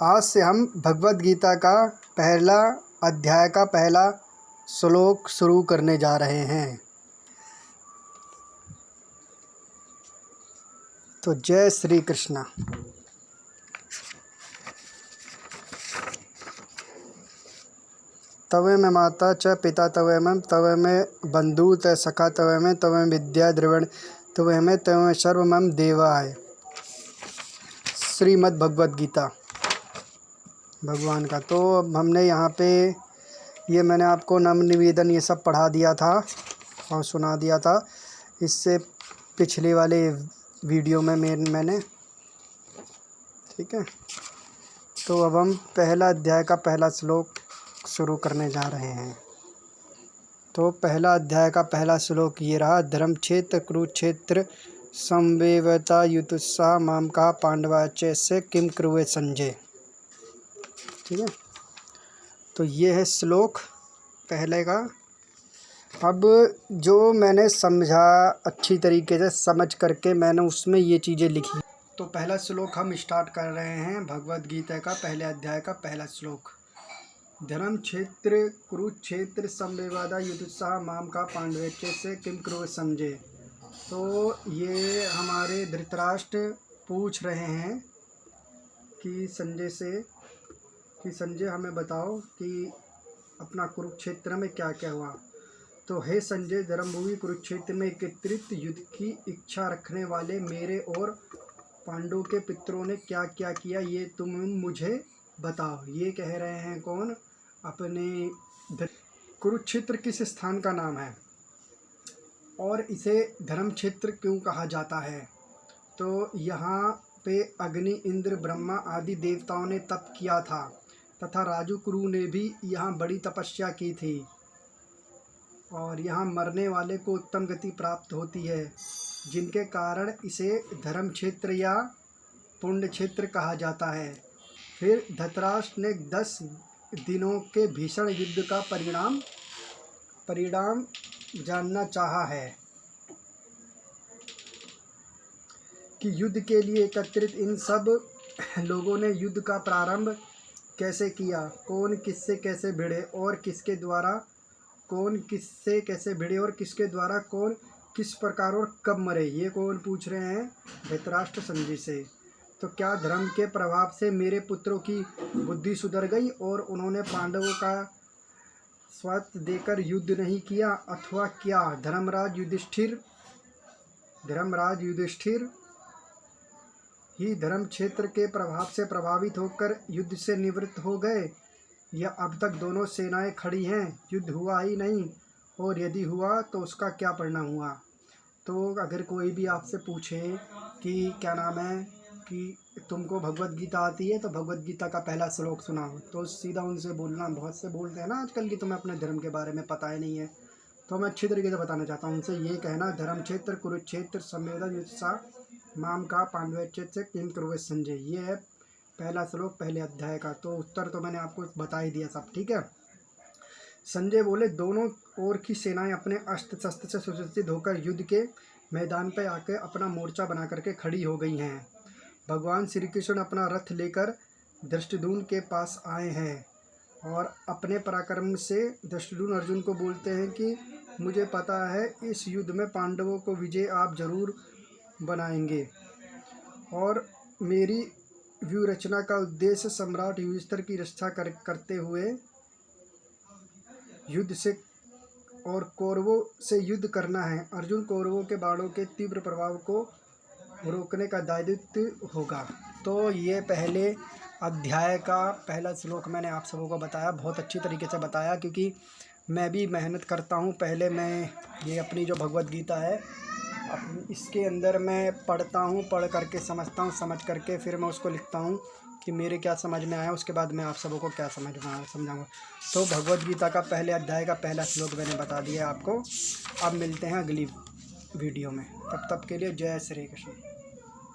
आज से हम भगवद गीता का पहला अध्याय का पहला श्लोक शुरू करने जा रहे हैं। तो जय श्री कृष्णा। तवे में माता च पिता तवे में बंधु त सखा तवे में विद्या द्रविण तवे में सर्वमं देवाय। श्रीमद् भगवद गीता भगवान का। तो अब हमने यहाँ पे ये मैंने आपको नाम निवेदन ये सब पढ़ा दिया था और सुना दिया था इससे पिछले वाले वीडियो में मैंने ठीक है। तो अब हम पहला अध्याय का पहला श्लोक शुरू करने जा रहे हैं। तो पहला अध्याय का पहला श्लोक ये रहा। धर्म क्षेत्र कुरुक्षेत्र संवेवता युतुस्सा माम का पांडवाच्य से किम कुरुवे संजय। ठीक है। तो ये है श्लोक पहले का। अब जो मैंने समझा अच्छी तरीके से समझ करके मैंने उसमें ये चीज़ें लिखी। तो पहला श्लोक हम स्टार्ट कर रहे हैं भगवद गीता का पहले अध्याय का पहला श्लोक। धर्म क्षेत्र कुरुक्षेत्र संवेवादा युतुस्साह माम का पांडवेच्य से किम कुरुवे संजय। तो ये हमारे धृतराष्ट्र पूछ रहे हैं कि संजय से कि संजय हमें बताओ कि अपना कुरुक्षेत्र में क्या क्या हुआ। तो हे संजय, धर्मभूमि कुरुक्षेत्र में एकत्रित युद्ध की इच्छा रखने वाले मेरे और पांडवों के पितरों ने क्या क्या किया ये तुम मुझे बताओ। ये कह रहे हैं कौन? अपने कुरुक्षेत्र किस स्थान का नाम है और इसे धर्म क्षेत्र क्यों कहा जाता है। तो यहाँ पे अग्नि इंद्र ब्रह्मा आदि देवताओं ने तप किया था तथा राजू कुरु ने भी यहाँ बड़ी तपस्या की थी और यहाँ मरने वाले को उत्तम गति प्राप्त होती है, जिनके कारण इसे धर्म क्षेत्र या पुण्य क्षेत्र कहा जाता है। फिर धृतराष्ट्र ने 10 दिनों के भीषण युद्ध का परिणाम जानना चाहा है कि युद्ध के लिए एकत्रित इन सब लोगों ने युद्ध का प्रारंभ कैसे किया, कौन किससे कैसे भिड़े और किसके द्वारा कौन किस प्रकार और कब मरे। ये कौन पूछ रहे हैं? धृतराष्ट्र संजय से। तो क्या धर्म के प्रभाव से मेरे पुत्रों की बुद्धि सुधर गई और उन्होंने पांडवों का स्वार्थ देकर युद्ध नहीं किया, अथवा क्या धर्मराज युधिष्ठिर ही धर्म क्षेत्र के प्रभाव से प्रभावित होकर युद्ध से निवृत्त हो गए, या अब तक दोनों सेनाएं खड़ी हैं, युद्ध हुआ ही नहीं, और यदि हुआ तो उसका क्या परिणाम हुआ। तो अगर कोई भी आपसे पूछे कि क्या नाम है कि तुमको भगवद गीता आती है तो भगवद गीता का पहला श्लोक सुनाओ, तो सीधा उनसे बोलना, बहुत से बोलते हैं ना आजकल कि तुम्हें अपने धर्म के बारे में पता ही नहीं है। तो मैं अच्छी तरीके से बताना चाहता हूँ उनसे ये कहना, धर्म क्षेत्र कुरुक्षेत्र संवेदन युतुस्साह माम का पांडवेच्य से किम कुरुवे संजय। ये है पहला श्लोक पहले अध्याय का। तो उत्तर तो मैंने आपको बता ही दिया सब। ठीक है। संजय बोले, दोनों ओर की सेनाएं अपने अस्त्र शस्त्र से सुसज्जित होकर युद्ध के मैदान पर आकर अपना मोर्चा बना करके खड़ी हो गई हैं। भगवान श्री कृष्ण अपना रथ लेकर धृष्टद्युम्न के पास आए हैं और अपने पराक्रम से धृष्टद्युम्न अर्जुन को बोलते हैं कि मुझे पता है इस युद्ध में पांडवों को विजय आप जरूर बनाएंगे और मेरी व्यूह रचना का उद्देश्य सम्राट युधिष्ठिर की रक्षा करते हुए युद्ध से और कौरवों से युद्ध करना है। अर्जुन कौरवों के बाणों के तीव्र प्रभाव को रोकने का दायित्व होगा। तो ये पहले अध्याय का पहला श्लोक मैंने आप सबों को बताया, बहुत अच्छी तरीके से बताया, क्योंकि मैं भी मेहनत करता हूँ। पहले मैं ये अपनी जो भगवद गीता है इसके अंदर मैं पढ़ता हूँ, पढ़ करके समझता हूँ, समझ करके फिर मैं उसको लिखता हूँ कि मेरे क्या समझ में आया, उसके बाद मैं आप सबों को क्या समझाऊँगा। तो भगवद गीता का पहले अध्याय का पहला श्लोक मैंने बता दिया आपको। अब मिलते हैं अगली वीडियो में, तब तक के लिए जय श्री कृष्ण।